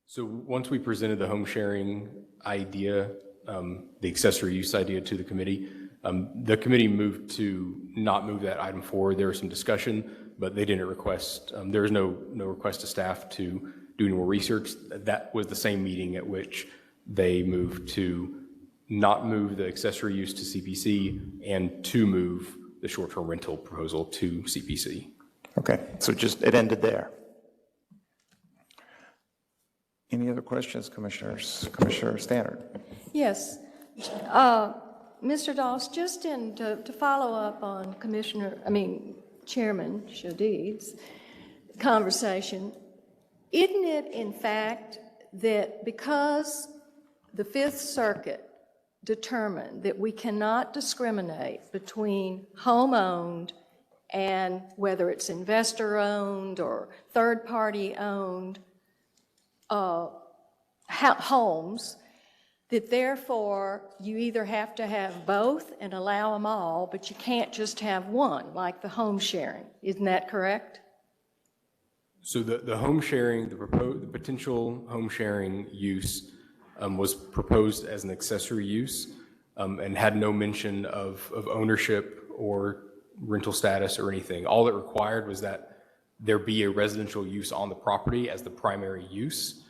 So once we presented the home sharing idea, the accessory use idea to the committee moved to not move that item forward. There was some discussion, but they didn't request, there was no request to staff to do any more research. That was the same meeting at which they moved to not move the accessory use to CPC and to move the short-term rental proposal to CPC. Okay, so just it ended there. Any other questions, commissioners? Commissioner Stannard. Yes. Mr. Doss, just to follow up on Chairman Shadid's conversation, isn't it in fact that because the Fifth Circuit determined that we cannot discriminate between home-owned and whether it's investor-owned or third-party owned homes, that therefore you either have to have both and allow them all, but you can't just have one, like the home sharing. Isn't that correct? So the home sharing, the potential home sharing use was proposed as an accessory use and had no mention of ownership or rental status or anything. All it required was that there be a residential use on the property as the primary use,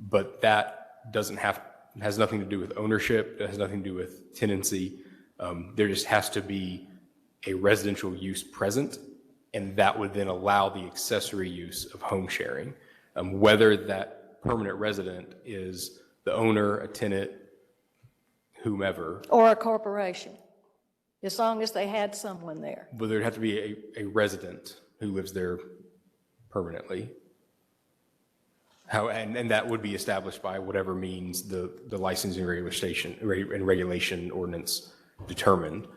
but that doesn't have It has nothing to do with ownership. It has nothing to do with tenancy. There just has to be a residential use present, and that would then allow the accessory use of home sharing, whether that permanent resident is the owner, a tenant, whomever. Or a corporation, as long as they had someone there. But there'd have to be a resident who lives there permanently. And that would be established by whatever means the licensing regulation ordinance determined.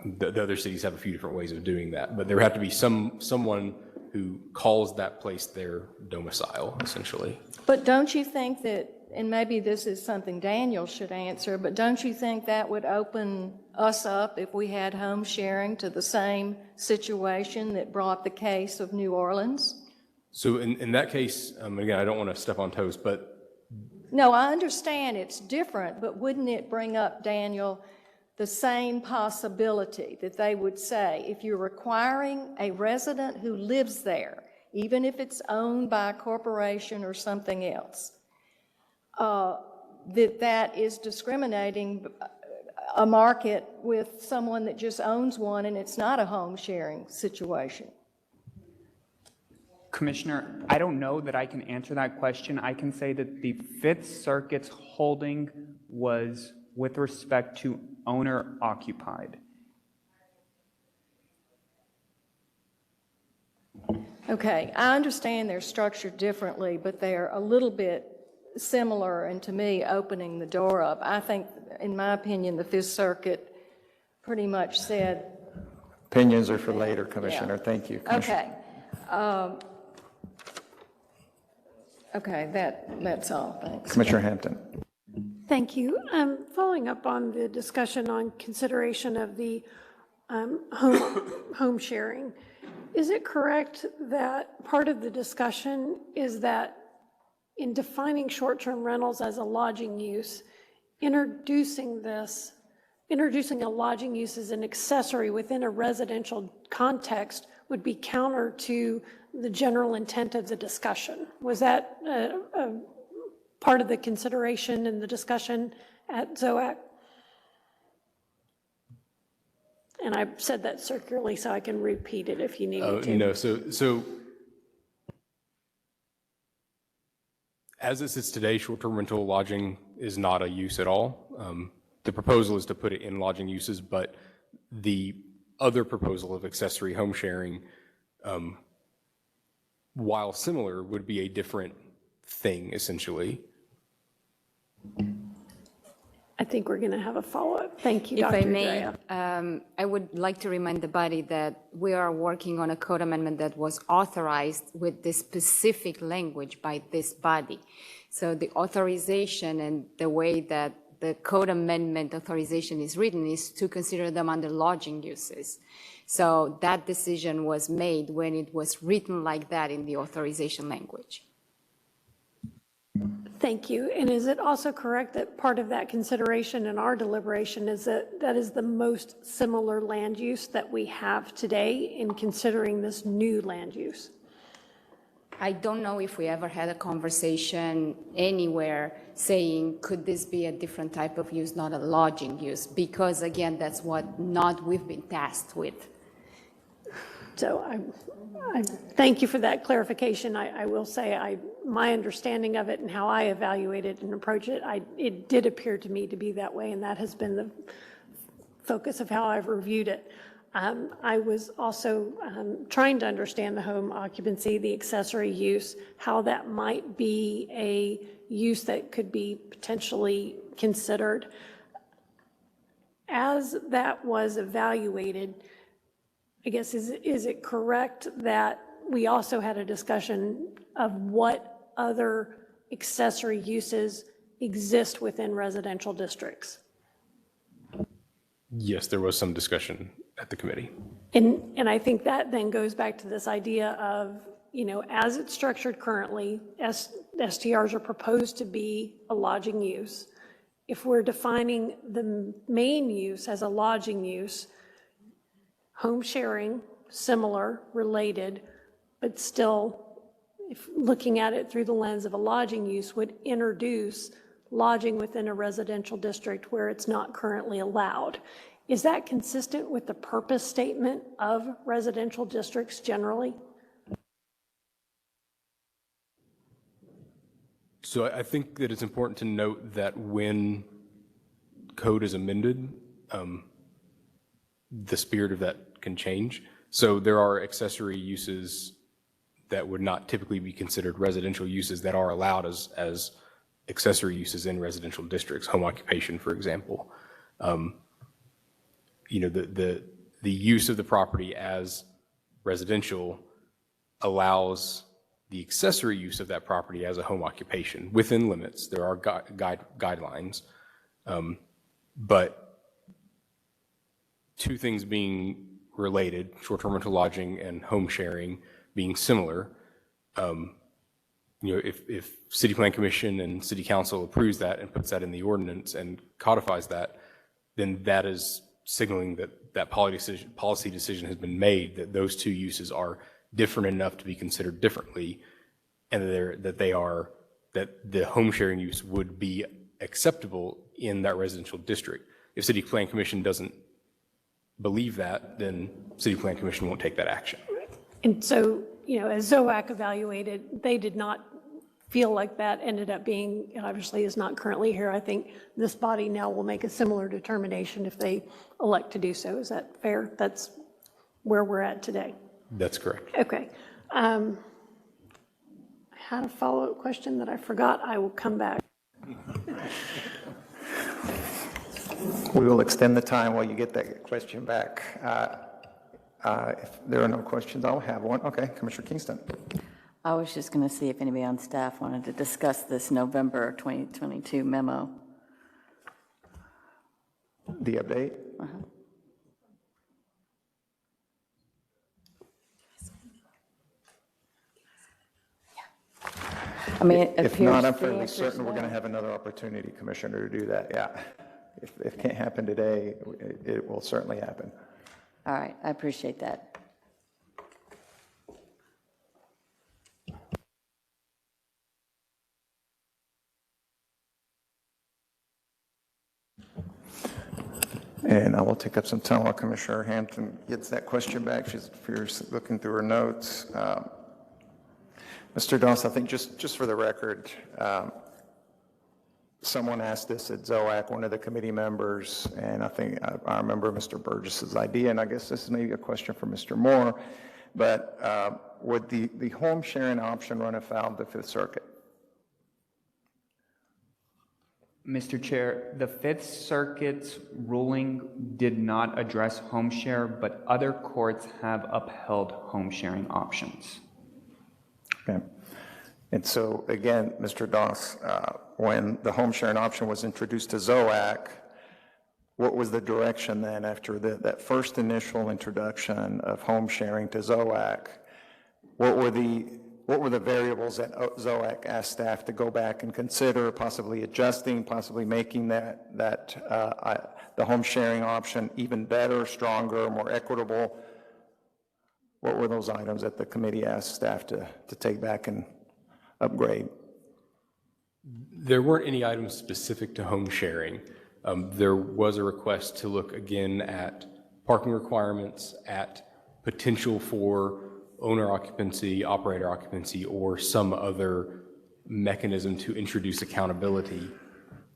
The other cities have a few different ways of doing that, but there would have to be someone who calls that place their domicile, essentially. But don't you think that, and maybe this is something Daniel should answer, but don't you think that would open us up if we had home sharing to the same situation that brought the case of New Orleans? So in that case, again, I don't want to step on toes, but No, I understand it's different, but wouldn't it bring up, Daniel, the same possibility that they would say, if you're requiring a resident who lives there, even if it's owned by a corporation or something else, that is discriminating a market with someone that just owns one and it's not a home sharing situation? Commissioner, I don't know that I can answer that question. I can say that the Fifth Circuit's holding was with respect to owner occupied. Okay, I understand they're structured differently, but they're a little bit similar, and to me, opening the door up. I think, in my opinion, the Fifth Circuit pretty much said. Opinions are for later, Commissioner. Yeah. Thank you, Commissioner. Okay. Okay, that's all. Thanks. Commissioner Hampton. Thank you. Following up on the discussion on consideration of the home sharing, is it correct that part of the discussion is that in defining short-term rentals as a lodging use, introducing a lodging use as an accessory within a residential context would be counter to the general intent of the discussion? Was that a part of the consideration in the discussion at ZOAC? And I said that circularly, so I can repeat it if you need me to. No, so as it sits today, short-term rental lodging is not a use at all. The proposal is to put it in lodging uses, but the other proposal of accessory home sharing, while similar, would be a different thing, essentially. I think we're going to have a follow-up. Thank you, Dr. If I may, Drea. I would like to remind the body that we are working on a code amendment that was authorized with this specific language by this body. So the authorization and the way that the code amendment authorization is written is to consider them under lodging uses. So that decision was made when it was written like that in the authorization language. Thank you. And is it also correct that part of that consideration in our deliberation is that that is the most similar land use that we have today in considering this new land use? I don't know if we ever had a conversation anywhere saying, could this be a different type of use, not a lodging use? Because again, that's what we've been tasked with. So I thank you for that clarification. I will say my understanding of it and how I evaluate it and approach it, it did appear to me to be that way, and that has been the focus of how I've reviewed it. I was also trying to understand the home occupancy, the accessory use, how that might be a use that could be potentially considered. As that was evaluated, I guess, is it correct that we also had a discussion of what other accessory uses exist within residential districts? Yes, there was some discussion at the committee. And I think that then goes back to this idea of, as it's structured currently, STRs are proposed to be a lodging use. If we're defining the main use as a lodging use, home sharing, similar, related, but still if looking at it through the lens of a lodging use, would introduce lodging within a residential district where it's not currently allowed. Is that consistent with the purpose statement of residential districts generally? So I think that it's important to note that when code is amended, the spirit of that can change. So there are accessory uses that would not typically be considered residential uses that are allowed as accessory uses in residential districts, home occupation, for example. The use of the property as residential allows the accessory use of that property as a home occupation within limits. There are guidelines, but two things being related, short-term rental lodging and home sharing being similar, if City Plan Commission and City Council approves that and puts that in the ordinance and codifies that, then that is signaling that policy decision has been made, that those two uses are different enough to be considered differently, and that the home sharing use would be acceptable in that residential district. If City Plan Commission doesn't believe that, then City Plan Commission won't take that action. And so, as ZOAC evaluated, they did not feel like that ended up being, obviously is not currently here. I think this body now will make a similar determination if they elect to do so. Is that fair? That's where we're at today. That's correct. Okay. I had a follow-up question that I forgot. I will come back. We will extend the time while you get that question back. If there are no questions, I'll have one. Okay, Commissioner Kingston. I was just going to see if anybody on staff wanted to discuss this November 2022 memo. The update? I mean, it If appears not, I'm the fairly answer is certain we're going to no. have another opportunity, Commissioner, to do that, yeah. If it can't happen today, it will certainly happen. All right, I appreciate that. And I will take up some time while Commissioner Hampton gets that question back. She's looking through her notes. Mr. Doss, I think just for the record, someone asked this at ZOAC, one of the committee members, and I think I remember Mr. Burgess's idea, and I guess this is maybe a question for Mr. Moore, but would the home sharing option run afoul of the Fifth Circuit? Mr. Chair, the Fifth Circuit's ruling did not address home share, but other courts have upheld home sharing options. Okay. And so, again, Mr. Doss, when the home sharing option was introduced to ZOAC, what was the direction then after that first initial introduction of home sharing to ZOAC? What were the variables that ZOAC asked staff to go back and consider, possibly adjusting, possibly making the home sharing option even better, stronger, more equitable? What were those items that the committee asked staff to take back and upgrade? There weren't any items specific to home sharing. There was a request to look again at parking requirements, at potential for owner occupancy, operator occupancy, or some other mechanism to introduce accountability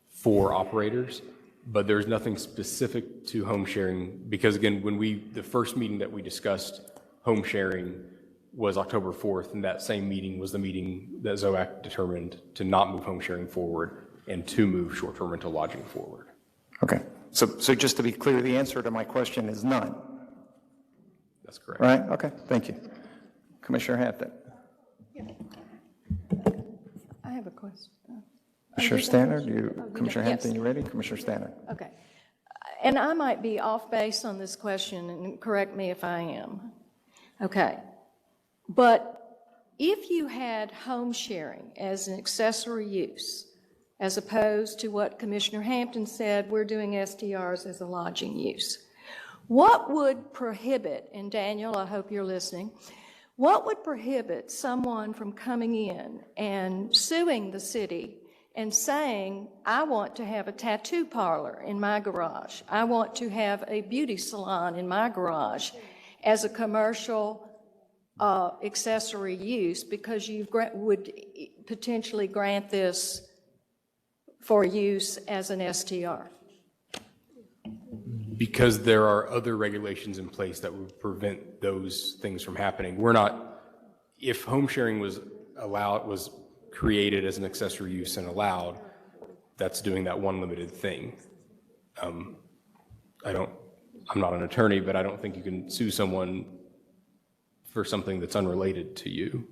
for operators. But there's nothing specific to home sharing because, again, the first meeting that we discussed home sharing was October 4th, and that same meeting was the meeting that ZOAC determined to not move home sharing forward and to move short-term rental lodging forward. Okay. So just to be clear, the answer to my question is none. That's correct. Right? Okay. Thank you. Commissioner Hampton. I have a question. Commissioner Stanner, Commissioner Hampton, you ready? Commissioner Stanner. Okay. And I might be off base on this question, and correct me if I am. Okay. But if you had home sharing as an accessory use, as opposed to what Commissioner Hampton said, we're doing STRs as a lodging use, what would prohibit, and Daniel, I hope you're listening, What would prohibit someone from coming in and suing the city and saying, I want to have a tattoo parlor in my garage, I want to have a beauty salon in my garage as a commercial accessory use, because you would potentially grant this for use as an STR? Because there are other regulations in place that would prevent those things from happening. We're not, if home sharing was created as an accessory use and allowed, that's doing that one limited thing. I'm not an attorney, but I don't think you can sue someone for something that's unrelated to you.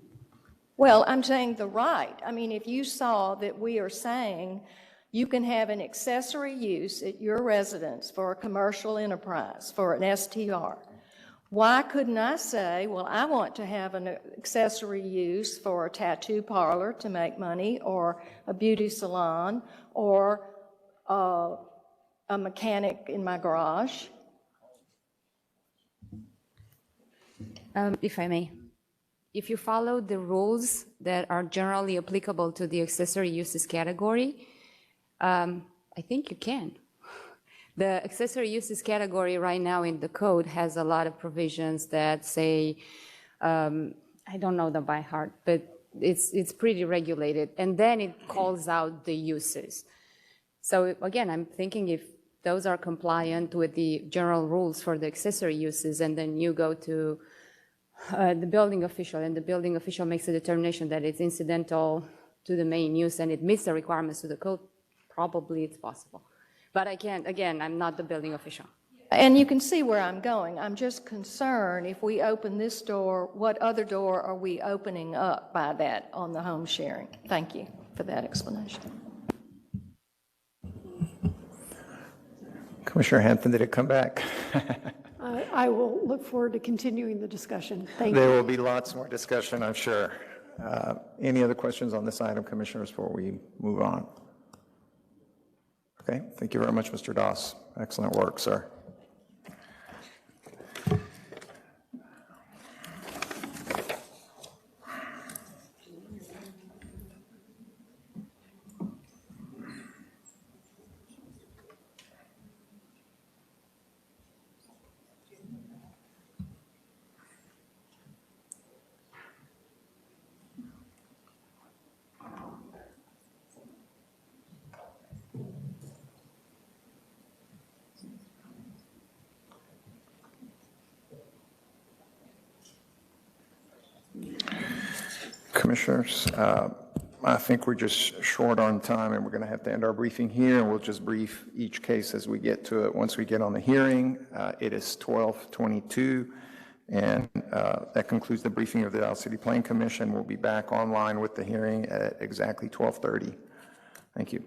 Well, I'm saying the right. I mean, if you saw that we are saying you can have an accessory use at your residence for a commercial enterprise, for an STR, why couldn't I say, well, I want to have an accessory use for a tattoo parlor to make money, or a beauty salon, or a mechanic in my garage? If I may, if you follow the rules that are generally applicable to the accessory uses category, I think you can. The accessory uses category right now in the code has a lot of provisions that say, I don't know them by heart, but it's pretty regulated. And then it calls out the uses. So again, I'm thinking if those are compliant with the general rules for the accessory uses, and then you go to the building official, and the building official makes a determination that it's incidental to the main use and it meets the requirements of the code, probably it's possible. But I can't, again, I'm not the building official. And you can see where I'm going. I'm just concerned if we open this door, what other door are we opening up by that on the home sharing? Thank you for that explanation. Commissioner Hampton, did it come back? I will look forward to continuing the discussion. Thank There you. will be lots more discussion, I'm sure. Any other questions on this item, Commissioners, before we move on? Okay, thank you very much, Mr. Doss. Excellent work, sir. Commissioners, I think we're just short on time, and we're going to have to end our briefing here, and we'll just brief each case as we get to it. Once we get on the hearing, it is 12:22, and that concludes the briefing of the Dallas City Planning Commission. We'll be back online with the hearing at exactly 12:30. Thank you.